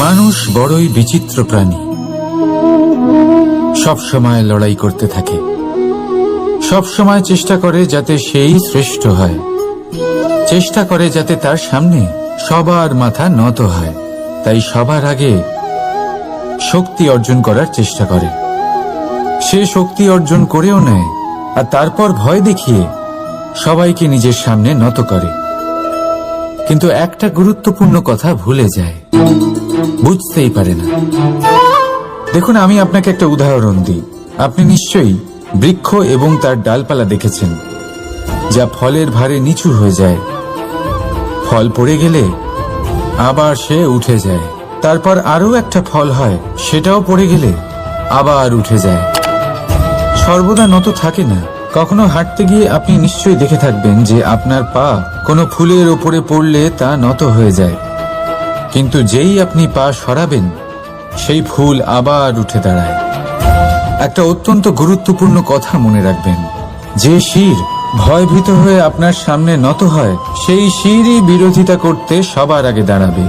মানুষ বড়ই বিচিত্র প্রাণী। সব সময় লড়াই করতে থাকে, সব সময় চেষ্টা করে যাতে সেই শ্রেষ্ঠ হয়, চেষ্টা করে যাতে তার সামনে সবার মাথা নত হয়। তাই সবার আগে শক্তি অর্জন করার চেষ্টা করে। সে শক্তি অর্জন করেও নেয়, আর তারপর ভয় দেখিয়ে সবাইকে নিজের সামনে নত করে। কিন্তু একটা গুরুত্বপূর্ণ কথা ভুলে যায়, বুঝতেই পারে না। দেখুন, আমি আপনাকে একটা উদাহরণ দিই। আপনি নিশ্চয়ই বৃক্ষ এবং তার ডালপালা দেখেছেন, যা ফলের ভারে নিচু হয়ে যায়। ফল পড়ে গেলে আবার সে উঠে যায়, তারপর আরো একটা ফল হয়, সেটাও পড়ে গেলে আবার উঠে যায়। সর্বদা নত থাকে না। কখনো হাঁটতে গিয়ে আপনি নিশ্চয়ই দেখে থাকবেন যে আপনার পা কোনো ফুলের ওপরে পড়লে তা নত হয়ে যায়, কিন্তু যেই আপনি পা সরাবেন সেই ফুল আবার উঠে দাঁড়ায়। একটা অত্যন্ত গুরুত্বপূর্ণ কথা মনে রাখবেন, যে শির ভয়ভীত হয়ে আপনার সামনে নত হয়, সেই শিরই বিরোধিতা করতে সবার আগে দাঁড়াবে।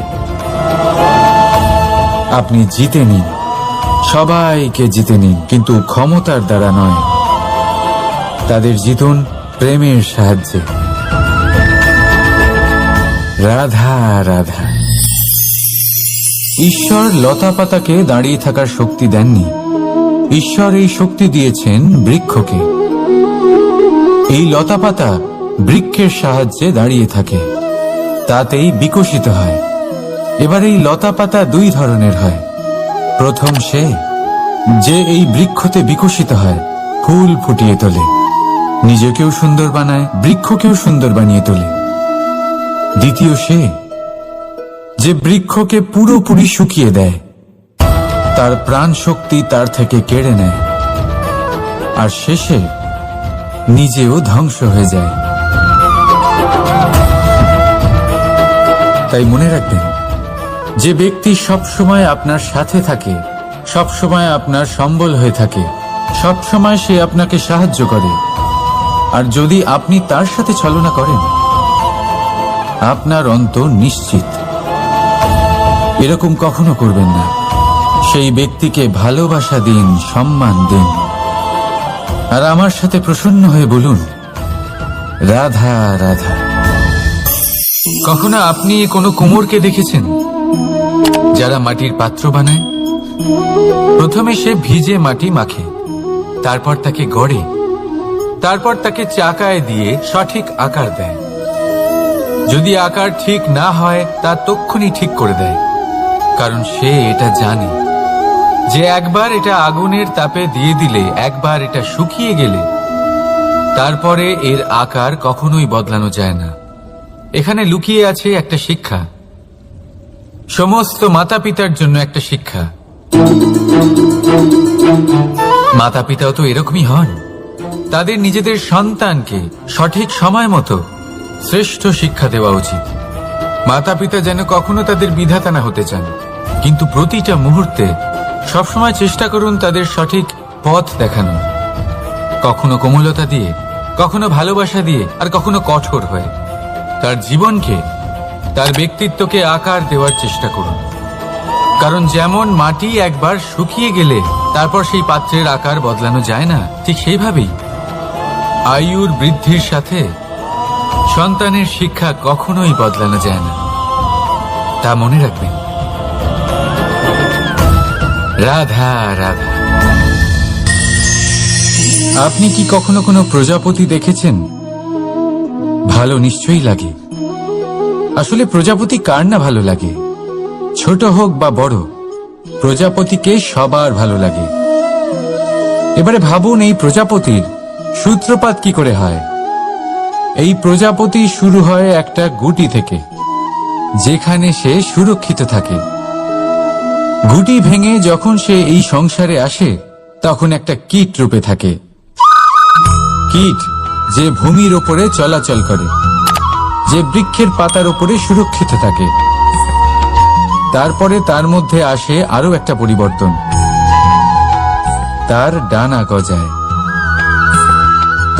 আপনি জিতে নিন, সবাইকে জিতে নিন, কিন্তু ক্ষমতার দ্বারা নয়। তাদের জিতুন প্রেমের সাহায্যে। রাধা রাধা। ঈশ্বর লতা পাতাকে দাঁড়িয়ে থাকার শক্তি দেননি, ঈশ্বর এই শক্তি দিয়েছেন বৃক্ষকে। এই লতা পাতা বৃক্ষের সাহায্যে দাঁড়িয়ে থাকে, তাতেই বিকশিত হয়। এবার এই লতা পাতা দুই ধরনের হয়। প্রথম সে যে এই বৃক্ষতে বিকশিত হয়, ফুল ফুটিয়ে তোলে, নিজেকেও সুন্দর বানায়, বৃক্ষকেও সুন্দর বানিয়ে তোলে। দ্বিতীয় সে যে বৃক্ষকে পুরোপুরি শুকিয়ে দেয়, তার প্রাণ শক্তি তার থেকে কেড়ে নেয়, আর শেষে নিজেও ধ্বংস হয়ে যায়। তাই মনে রাখবেন, যে ব্যক্তি সব সময় আপনার সাথে থাকে, সব সময় আপনার সম্বল হয়ে থাকে, সব সময় সে আপনাকে সাহায্য করে, আর যদি আপনি তার সাথে ছলনা করেন, আপনার অন্ত নিশ্চিত। এরকম কখনো করবেন না। সেই ব্যক্তিকে ভালোবাসা দিন, সম্মান দিন, আর আমার সাথে প্রসন্ন হয়ে বলুন, রাধা রাধা। কখনো আপনি কোনো কুমোরকে দেখেছেন যারা মাটির পাত্র বানায়? প্রথমে সে ভিজে মাটি মাখে, তারপর তাকে গড়ে, তারপর তাকে চাকায় দিয়ে সঠিক আকার দেয়। যদি আকার ঠিক না হয়, তা তক্ষুনি ঠিক করে দেয়, কারণ সে এটা জানে যে একবার এটা আগুনের তাপে দিয়ে দিলে, একবার এটা শুকিয়ে গেলে, তারপরে এর আকার কখনোই বদলানো যায় না। এখানে লুকিয়ে আছে একটা শিক্ষা, সমস্ত মাতা পিতার জন্য একটা শিক্ষা। মাতা পিতাও তো এরকমই হন। তাদের নিজেদের সন্তানকে সঠিক সময় মতো শ্রেষ্ঠ শিক্ষা দেওয়া উচিত। মাতা পিতা যেন কখনো তাদের বিধাতা না হতে চান, কিন্তু প্রতিটা মুহূর্তে সবসময় চেষ্টা করুন তাদের সঠিক পথ দেখানো। কখনো কোমলতা দিয়ে, কখনো ভালোবাসা দিয়ে, আর কখনো কঠোর হয়ে। তার জীবনকে, তার ব্যক্তিত্বকে আকার দেওয়ার চেষ্টা করুন। কারণ যেমন মাটি একবার শুকিয়ে গেলে তারপর সেই পাত্রের আকার বদলানো যায় না, ঠিক সেইভাবেই আয়ুর বৃদ্ধির সাথে সন্তানের শিক্ষা কখনোই বদলানো যায় না। তা মনে রাখবেন। রাধা রাধা। আপনি কি কখনো কোনো প্রজাপতি দেখেছেন? ভালো নিশ্চয়ই লাগে। আসলে প্রজাপতি কার না ভালো লাগে? ছোট হোক বা বড়, প্রজাপতিকে সবার ভালো লাগে। এবারে ভাবুন, এই প্রজাপতির সূত্রপাত কি করে হয়? এই প্রজাপতি শুরু হয় একটা গুটি থেকে, যেখানে সে সুরক্ষিত থাকে। গুটি ভেঙে যখন সে এই সংসারে আসে, তখন একটা কীট রূপে থাকে। কীট যে ভূমির ওপরে চলাচল করে, যে বৃক্ষের পাতার ওপরে সুরক্ষিত থাকে। তারপরে তার মধ্যে আসে আরো একটা পরিবর্তন, তার ডানা গজায়।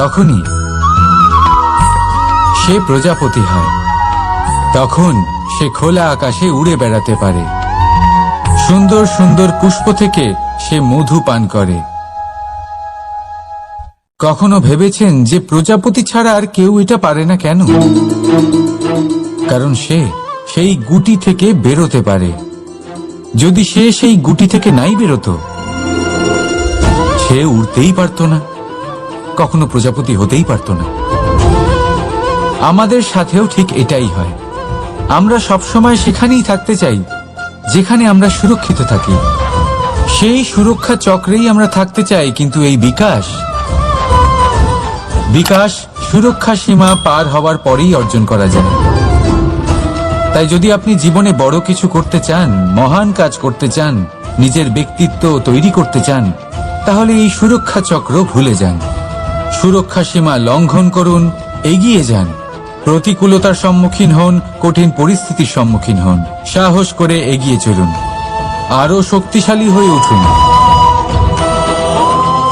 তখনই সে প্রজাপতি হয়। তখন সে খোলা আকাশে উড়ে বেড়াতে পারে। সুন্দর সুন্দর পুষ্প থেকে সে মধু পান করে। কখনো ভেবেছেন যে প্রজাপতি ছাড়া আর কেউ এটা পারে না কেন? কারণ সে সেই গুটি থেকে বেরোতে পারে। যদি সে সেই গুটি থেকে নাই বেরোতো, সে উড়তেই পারত না, কখনো প্রজাপতি হতেই পারত না। আমাদের সাথেও ঠিক এটাই হয়। আমরা সবসময় সেখানেই থাকতে চাই যেখানে আমরা সুরক্ষিত থাকি। সেই সুরক্ষা চক্রেই আমরা থাকতে চাই, কিন্তু এই বিকাশ সুরক্ষা সীমা পার হওয়ার পরেই অর্জন করা যায়। তাই যদি আপনি জীবনে বড় কিছু করতে চান, মহান কাজ করতে চান, নিজের ব্যক্তিত্ব তৈরি করতে চান, তাহলে এই সুরক্ষা চক্র ভুলে যান। সুরক্ষা সীমা লঙ্ঘন করুন, এগিয়ে যান, প্রতিকূলতার সম্মুখীন হন, কঠিন পরিস্থিতির সম্মুখীন হন, সাহস করে এগিয়ে চলুন, আরো শক্তিশালী হয়ে উঠুন।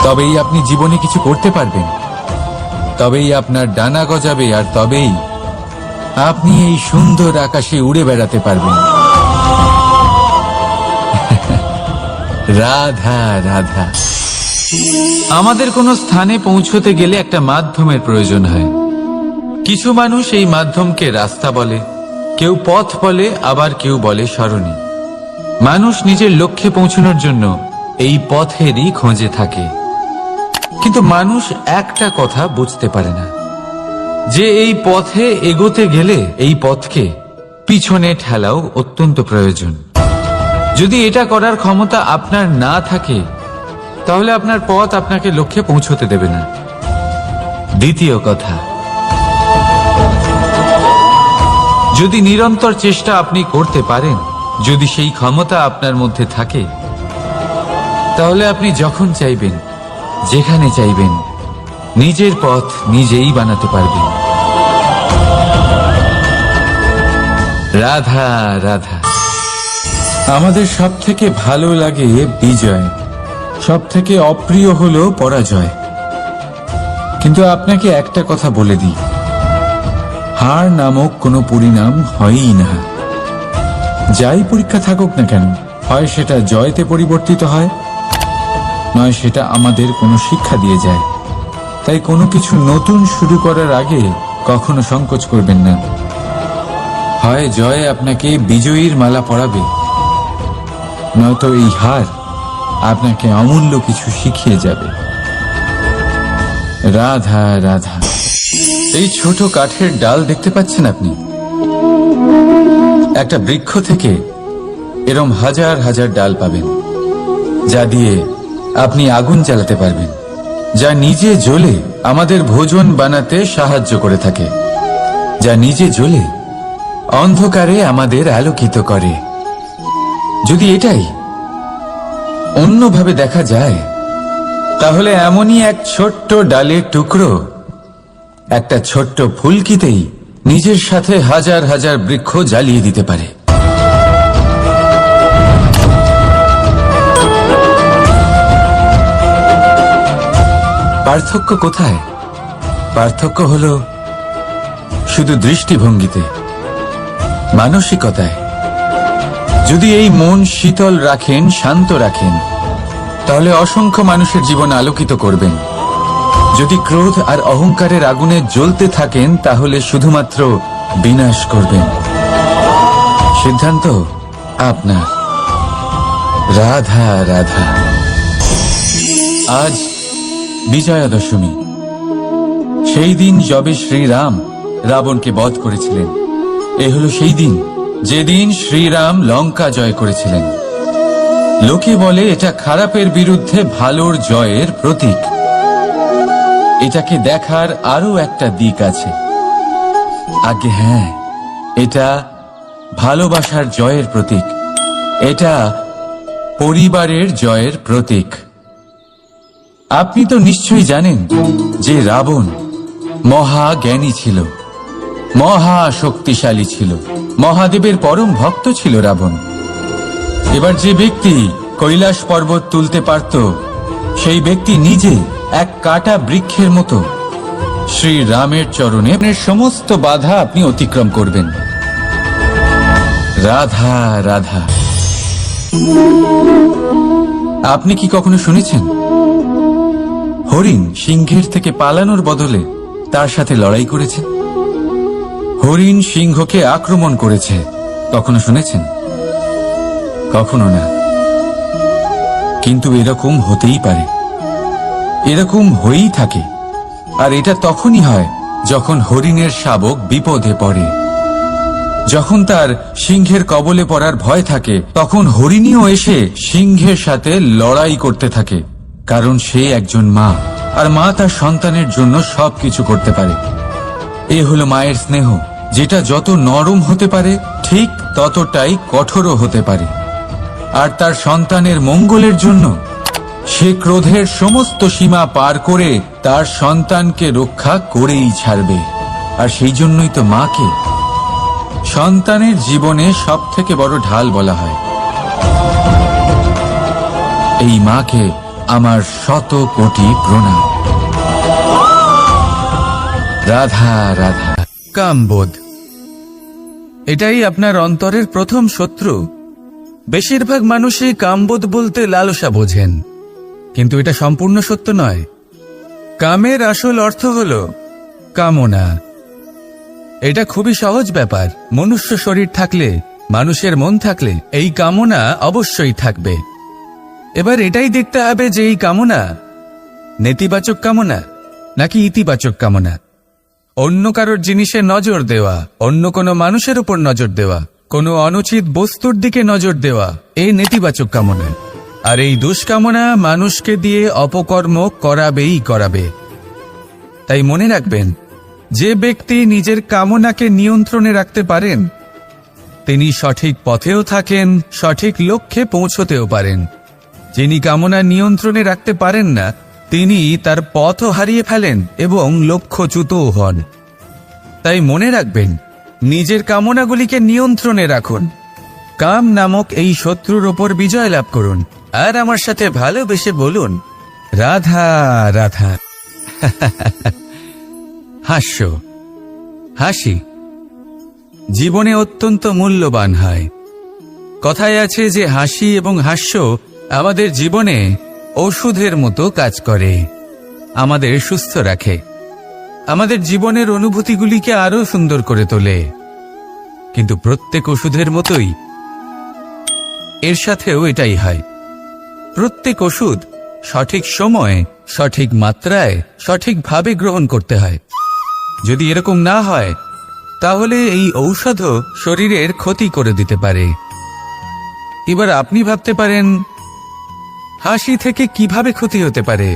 তবেই আপনি জীবনে কিছু করতে পারবেন, তবেই আপনার ডানা গজাবে, আর তবেই আপনি এই সুন্দর আকাশে উড়ে বেড়াতে পারবেন। রাধা রাধা। আমাদের কোনো স্থানে পৌঁছতে গেলে একটা মাধ্যমের প্রয়োজন হয়। কিছু মানুষ এই মাধ্যমকে রাস্তা বলে, কেউ পথ বলে, আবার কেউ বলে সরণি। মানুষ নিজের লক্ষ্যে পৌঁছানোর জন্য এই পথেরই খোঁজে থাকে, কিন্তু মানুষ একটা কথা বুঝতে পারে না, যে এই পথে এগোতে গেলে এই পথকে পিছনে ঠেলাও অত্যন্ত প্রয়োজন। যদি এটা করার ক্ষমতা আপনার না থাকে, তাহলে আপনার পথ আপনাকে লক্ষ্যে পৌঁছতে দেবে না। দ্বিতীয় কথা, যদি নিরন্তর চেষ্টা আপনি করতে পারেন, যদি সেই ক্ষমতা আপনার মধ্যে থাকে, তাহলে আপনি যখন চাইবেন, যেখানে চাইবেন, নিজের পথ নিজেই বানাতে পারবেন। রাধা রাধা। আমাদের সব থেকে ভালো লাগে বিজয়, সব থেকে অপ্রিয় হলো পরাজয়। কিন্তু আপনাকে একটা কথা বলে দিই, হার নামক কোনো পরিণাম হয়ই না। যাই পরীক্ষা থাকুক না কেন, হয় সেটা জয়তে পরিবর্তিত হয়, নয় সেটা আমাদের কোনো শিক্ষা দিয়ে যায়। তাই কোনো কিছু নতুন শুরু করার আগে কখনো সংকোচ করবেন না। হয় জয় আপনাকে বিজয়ীর মালা পরাবে, নয়তো এই হার আপনাকে অমূল্য কিছু শিখিয়ে যাবে। রাধা রাধা। এই ছোট কাঠের ডাল দেখতে পাচ্ছেন আপনি? একটা বৃক্ষ থেকে এরম হাজার হাজার ডাল পাবেন, যা দিয়ে আপনি আগুন জ্বালাতে পারবেন, যা নিজে জ্বলে আমাদের ভোজন বানাতে সাহায্য করে থাকে, যা নিজে জ্বলে অন্ধকারে আমাদের আলোকিত করে। যদি এটাই অন্যভাবে দেখা যায়, তাহলে এমনই এক ছোট্ট ডালের টুকরো একটা ছোট্ট ফুলকিতেই নিজের সাথে হাজার হাজার বৃক্ষ জ্বালিয়ে দিতে পারে। পার্থক্য কোথায়? পার্থক্য হলো শুধু দৃষ্টিভঙ্গিতে, মানসিকতায়। যদি এই মন শীতল রাখেন, শান্ত রাখেন, তাহলে অসংখ্য মানুষের জীবন আলোকিত করবেন। যদি ক্রোধ আর অহংকারের আগুনে জ্বলতে থাকেন, তাহলে শুধুমাত্র বিনাশ করবেন। সিদ্ধান্ত আপনার। রাধা রাধা। আজ বিজয়া দশমী, সেই দিন যবে শ্রীরাম রাবণকে বধ করেছিলেন। এ হলো সেই দিন যেদিন শ্রীরাম লঙ্কা জয় করেছিলেন। লোকে বলে এটা খারাপের বিরুদ্ধে ভালোর জয়ের প্রতীক। এটাকে দেখার আরো একটা দিক আছে। আগে হ্যাঁ, এটা ভালোবাসার জয়ের প্রতীক, এটা পরিবারের জয়ের প্রতীক। আপনি তো নিশ্চয়ই জানেন যে রাবণ মহাজ্ঞানী ছিল, মহা শক্তিশালী ছিল, মহাদেবের পরম ভক্ত ছিল রাবণ। এবার যে ব্যক্তি কৈলাস পর্বত তুলতে পারত, সেই ব্যক্তি নিজে এক কাটা বৃক্ষের মতো শ্রী রামের চরণে সমস্ত বাধা আপনি অতিক্রম করবেন। রাধা রাধা। আপনি কি কখনো শুনেছেন হরিণ সিংহের থেকে পালানোর বদলে তার সাথে লড়াই করেছে? হরিণ সিংহকে আক্রমণ করেছে, কখনো শুনেছেন? কখনো না। কিন্তু এরকম হতেই পারে, এরকম হয়েই থাকে। আর এটা তখনই হয় যখন হরিণের শাবক বিপদে পড়ে। যখন তার সিংহের কবলে পড়ার ভয় থাকে, তখন হরিণীও এসে সিংহের সাথে লড়াই করতে থাকে। কারণ সে একজন মা, আর মা তার সন্তানের জন্য সবকিছু করতে পারে। এ হলো মায়ের স্নেহ, যেটা যত নরম হতে পারে ঠিক ততটাই কঠোরও হতে পারে। আর তার সন্তানের মঙ্গলের জন্য সে ক্রোধের সমস্ত সীমা পার করে তার সন্তানকে রক্ষা করেই ছাড়বে। আর সেই জন্যই তো মাকে সন্তানের জীবনে সব থেকে বড় ঢাল বলা হয়। এই মাকে আমার শত কোটি প্রণাম। রাধা রাধা। কামবোধ, এটাই আপনার অন্তরের প্রথম শত্রু। বেশিরভাগ মানুষই কামবোধ বলতে লালসা বোঝেন, কিন্তু এটা সম্পূর্ণ সত্য নয়। কামের আসল অর্থ হল কামনা। এটা খুবই সহজ ব্যাপার। মনুষ্য শরীর থাকলে, মানুষের মন থাকলে এই কামনা অবশ্যই থাকবে। এবার এটাই দেখতে হবে যে এই কামনা নেতিবাচক কামনা নাকি ইতিবাচক কামনা। অন্য কারোর জিনিসে নজর দেওয়া, অন্য কোনো মানুষের উপর নজর দেওয়া, কোনো অনুচিত বস্তুর দিকে নজর দেওয়া, এই নেতিবাচক কামনা। আর এই দুষ্কামনা মানুষকে দিয়ে অপকর্ম করাবেই করাবে। তাই মনে রাখবেন, যে ব্যক্তি নিজের কামনাকে নিয়ন্ত্রণে রাখতে পারেন তিনি সঠিক পথেও থাকেন, সঠিক লক্ষ্যে পৌঁছতেও পারেন। যিনি কামনা নিয়ন্ত্রণে রাখতে পারেন না তিনি তার পথও হারিয়ে ফেলেন এবং লক্ষ্যচ্যুতও হন। তাই মনে রাখবেন, নিজের কামনাগুলিকে নিয়ন্ত্রণে রাখুন। কাম নামক এই শত্রুর ওপর বিজয় লাভ করুন। আর আমার সাথে ভালোবেসে বলুন, রাধা রাধা। হাস্য, হাসি জীবনে অত্যন্ত মূল্যবান হয়। কথায় আছে যে হাসি এবং হাস্য আমাদের জীবনে ওষুধের মতো কাজ করে, আমাদের সুস্থ রাখে, আমাদের জীবনের অনুভূতিগুলিকে আরো সুন্দর করে তোলে। কিন্তু প্রত্যেক ওষুধের মতোই এর সাথেও এটাই হয়। প্রত্যেক ওষুধ সঠিক সময়ে, সঠিক মাত্রায়, সঠিকভাবে গ্রহণ করতে হয়। যদি এরকম না হয় তাহলে এই ঔষধও শরীরের ক্ষতি করে দিতে পারে। এবার আপনি ভাবতে পারেন, হাসি থেকে কিভাবে ক্ষতি হতে পারে?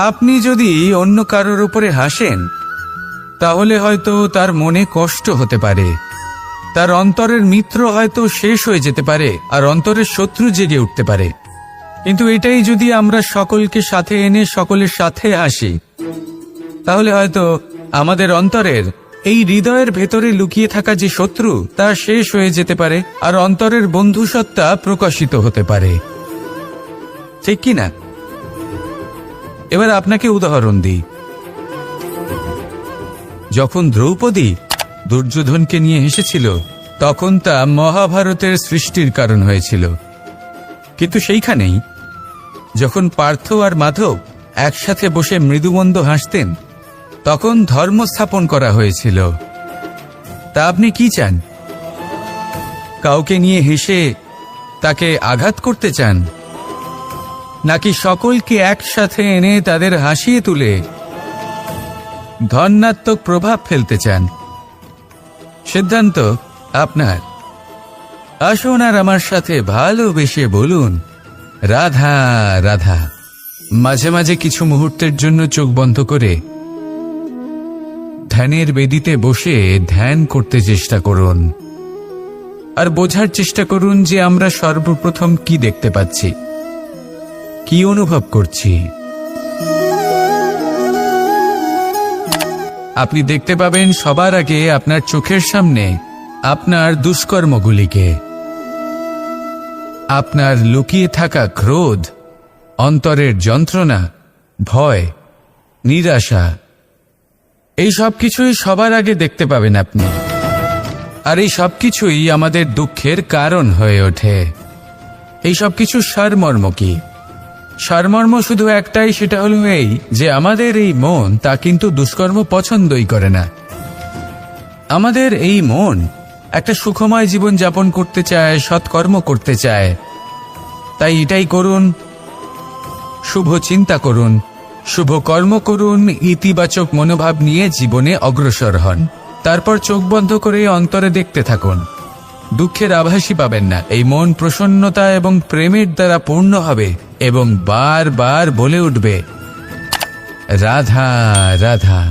আপনি যদি অন্য কারোর উপরে হাসেন তাহলে হয়তো তার মনে কষ্ট হতে পারে, তার অন্তরের মিত্র হয়তো শেষ হয়ে যেতে পারে, আর অন্তরের শত্রু জেগে উঠতে পারে। কিন্তু এটাই যদি আমরা সকলকে সাথে এনে সকলের সাথে হাসি, তাহলে হয়তো আমাদের অন্তরের এই হৃদয়ের ভেতরে লুকিয়ে থাকা যে শত্রু তা শেষ হয়ে যেতে পারে, আর অন্তরের বন্ধুসত্তা প্রকাশিত হতে পারে। ঠিক কি না? এবার আপনাকে উদাহরণ দিই। যখন দ্রৌপদী দুর্যোধনকে নিয়ে হেসেছিল তখন তা মহাভারতের সৃষ্টির কারণ হয়েছিল। কিন্তু সেইখানেই যখন পার্থ আর মাধব একসাথে বসে মৃদুমন্দ হাসতেন তখন ধর্ম স্থাপন করা হয়েছিল। তা আপনি কি চান? কাউকে নিয়ে হেসে তাকে আঘাত করতে চান, নাকি সকলকে একসাথে এনে তাদের হাসিয়ে তুলে ধনাত্মক প্রভাব ফেলতে চান? সিদ্ধান্ত আপনার। আসুন আর আমার সাথে ভালোবেসে বলুন, রাধা রাধা। মাঝে মাঝে কিছু মুহূর্তের জন্য চোখ বন্ধ করে ধ্যানের বেদিতে বসে ধ্যান করতে চেষ্টা করুন, আর বোঝার চেষ্টা করুন যে আমরা সর্বপ্রথম কি দেখতে পাচ্ছি, কি অনুভব করছি। আপনি দেখতে পাবেন সবার আগে আপনার চোখের সামনে আপনার দুষ্কর্মগুলিকে, আপনার লুকিয়ে থাকা ক্রোধ, অন্তরের যন্ত্রণা, ভয়, নিরাশা, এই সব কিছুই সবার আগে দেখতে পাবেন আপনি। আর এই সবকিছুই আমাদের দুঃখের কারণ হয়ে ওঠে। এই সবকিছু সারমর্ম কি? সারমর্ম শুধু একটাই, সেটা হলো এই যে আমাদের এই মন তা কিন্তু দুষ্কর্ম পছন্দই করে না। আমাদের এই মন একটা সুখময় জীবন যাপন করতে চায়, সৎকর্ম করতে চায়। তাই এটাই করুন, শুভ চিন্তা করুন, শুভ কর্ম করুন, ইতিবাচক মনোভাব নিয়ে জীবনে অগ্রসর হন। তারপর চোখ বন্ধ করে অন্তরে দেখতে থাকুন। দুঃখের আভাসই পাবেন না। এই মন প্রসন্নতা এবং প্রেমের দ্বারা পূর্ণ হবে এবং বারবার বলে উঠবে, রাধা রাধা।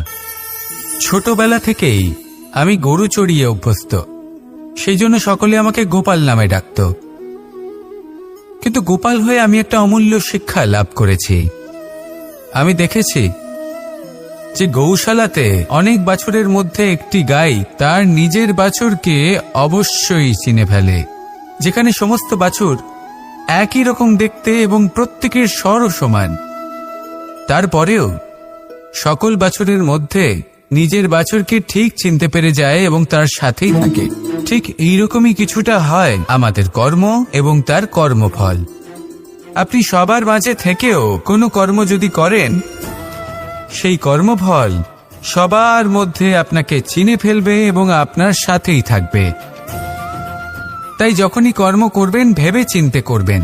ছোটবেলা থেকেই আমি গরু চড়িয়ে অভ্যস্ত, সেই জন্য সকলে আমাকে গোপাল নামে ডাকত। কিন্তু গোপাল হয়ে আমি একটা অমূল্য শিক্ষা লাভ করেছি। আমি দেখেছি যে গৌশালাতে অনেক বাছুরের মধ্যে একটি গাই তার নিজের বাছুরকে অবশ্যই চিনে ফেলে। যেখানে সমস্ত বাছুর একই রকম দেখতে এবং প্রত্যেকের স্বরও সমান, তারপরেও সকল বাছুরের মধ্যে নিজের বাছুরকে ঠিক চিনতে পেরে যায় এবং তার সাথেই থাকে। ঠিক এইরকমই কিছুটা হয় আমাদের কর্ম এবং তার কর্মফল। আপনি সবার মাঝে থেকেও কোনো কর্ম যদি করেন, সেই কর্মফল সবার মধ্যে আপনাকে চিনে ফেলবে এবং আপনার সাথেই থাকবে। তাই যখনই কর্ম করবেন ভেবে চিন্তে করবেন।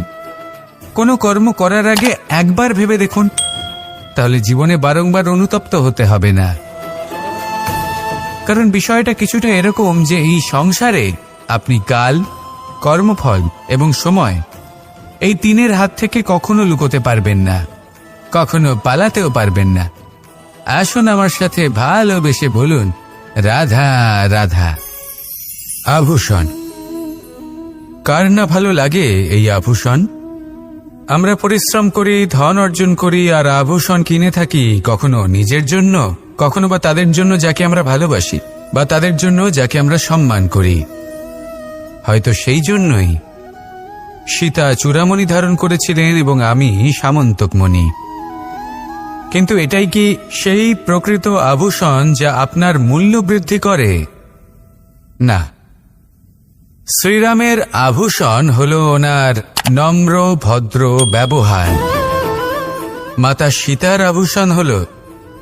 কোনো কর্ম করার আগে একবার ভেবে দেখুন, তাহলে জীবনে বারংবার অনুতপ্ত হতে হবে না। কারণ বিষয়টা কিছুটা এরকম যে এই সংসারে আপনি কাল, কর্মফল এবং সময়, এই তিনের হাত থেকে কখনো লুকোতে পারবেন না, কখনো পালাতেও পারবেন না। আসুন আমার সাথে ভালোবেসে বলুন, রাধা রাধা। আভূষণ, কার না ভালো লাগে এই আভূষণ? আমরা পরিশ্রম করি, ধন অর্জন করি আর আভূষণ কিনে থাকি, কখনো নিজের জন্য, কখনো বা তাদের জন্য যাকে আমরা ভালোবাসি, বা তাদের জন্য যাকে আমরা সম্মান করি। হয়তো সেই জন্যই সীতা চূড়ামণি ধারণ করেছিলেন এবং আমি সামন্তকমণি। কিন্তু এটাই কি সেই প্রকৃত আভূষণ যা আপনার মূল্য বৃদ্ধি করে? না। শ্রীরামের আভূষণ হল ওনার নম্র ভদ্র ব্যবহার। মাতা সীতার আভূষণ হল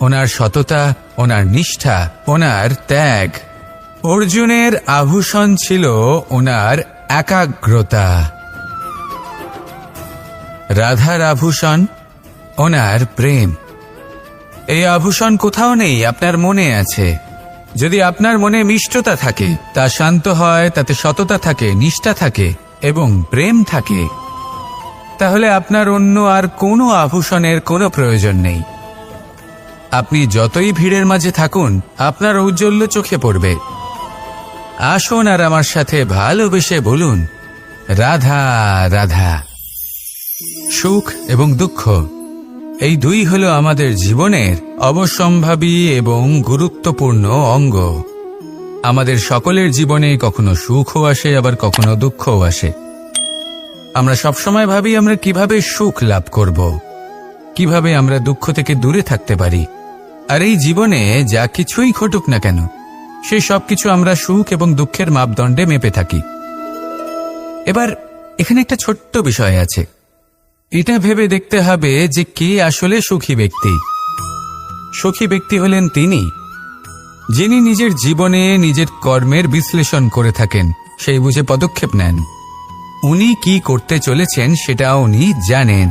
ওনার সততা, ওনার নিষ্ঠা, ওনার ত্যাগ। অর্জুনের আভূষণ ছিল ওনার একাগ্রতা। রাধার আভূষণ ওনার প্রেম। এই আভূষণ কোথাও নেই, আপনার মনে আছে। যদি আপনার মনে মিষ্টতা থাকে, তা শান্ত হয়, তাতে সততা থাকে, নিষ্ঠা থাকে এবং প্রেম থাকে, তাহলে আপনার অন্য আর কোনো আভূষণের কোনো প্রয়োজন নেই। আপনি যতই ভিড়ের মাঝে থাকুন, আপনার ঔজ্জ্বল্য চোখে পড়বে। আসুন আর আমার সাথে ভালোবেসে বলুন, রাধা রাধা। সুখ এবং দুঃখ, এই দুই হলো আমাদের জীবনের অবশ্যম্ভাবী এবং গুরুত্বপূর্ণ অঙ্গ। আমাদের সকলের জীবনে কখনো সুখও আসে, আবার কখনো দুঃখও আসে। আমরা সবসময় ভাবি আমরা কিভাবে সুখ লাভ করব, কিভাবে আমরা দুঃখ থেকে দূরে থাকতে পারি। আর এই জীবনে যা কিছুই ঘটুক না কেন, সেই সবকিছু আমরা সুখ এবং দুঃখের মাপদণ্ডে মেপে থাকি। এবার এখানে একটা ছোট্ট বিষয় আছে। এটা ভেবে দেখতে হবে যে কে আসলে সুখী ব্যক্তি। সুখী ব্যক্তি হলেন তিনি যিনি নিজের জীবনে নিজের কর্মের বিশ্লেষণ করে থাকেন, সেই বুঝে পদক্ষেপ নেন। উনি কি করতে চলেছেন সেটা উনি জানেন।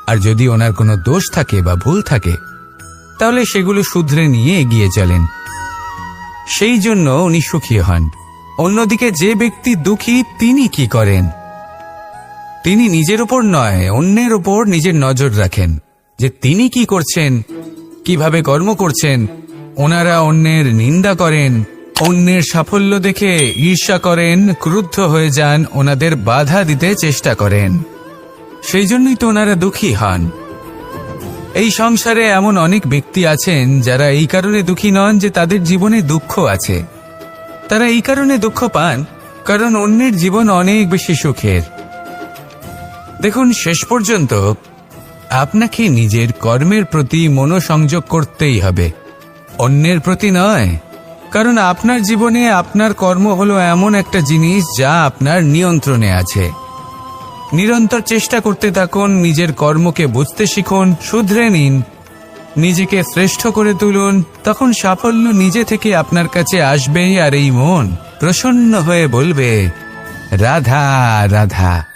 আর যদি ওনার কোনো দোষ থাকে বা ভুল থাকে, তাহলে সেগুলো শুধরে নিয়ে এগিয়ে চলেন। সেই জন্য উনি সুখী হন। অন্যদিকে যে ব্যক্তি দুঃখী, তিনি কি করেন? তিনি নিজের উপর নয়, অন্যের উপর নিজের নজর রাখেন যে তিনি কি করছেন, কিভাবে কর্ম করছেন। ওনারা অন্যের নিন্দা করেন, অন্যের সাফল্য দেখে ঈর্ষা করেন, ক্রুদ্ধ হয়ে যান, ওনাদের বাধা দিতে চেষ্টা করেন। সেই জন্যই তো ওনারা দুঃখী হন। এই সংসারে এমন অনেক ব্যক্তি আছেন যারা এই কারণে দুঃখী নন যে তাদের জীবনে দুঃখ আছে। তারা এই কারণে দুঃখ পান কারণ অন্যের জীবন অনেক বেশি সুখের। দেখুন, শেষ পর্যন্ত আপনাকে নিজের কর্মের প্রতি মনোসংযোগ করতেই হবে, অন্যের প্রতি নয়। কারণ আপনার জীবনে আপনার কর্ম হলো এমন একটা জিনিস যা আপনার নিয়ন্ত্রণে আছে। নিরন্তর চেষ্টা করতে থাকুন, নিজের কর্মকে বুঝতে শিখুন, শুধরে নিন, নিজেকে শ্রেষ্ঠ করে তুলুন। তখন সাফল্য নিজে থেকে আপনার কাছে আসবেই, আর এই মন প্রসন্ন হয়ে বলবে, রাধা রাধা।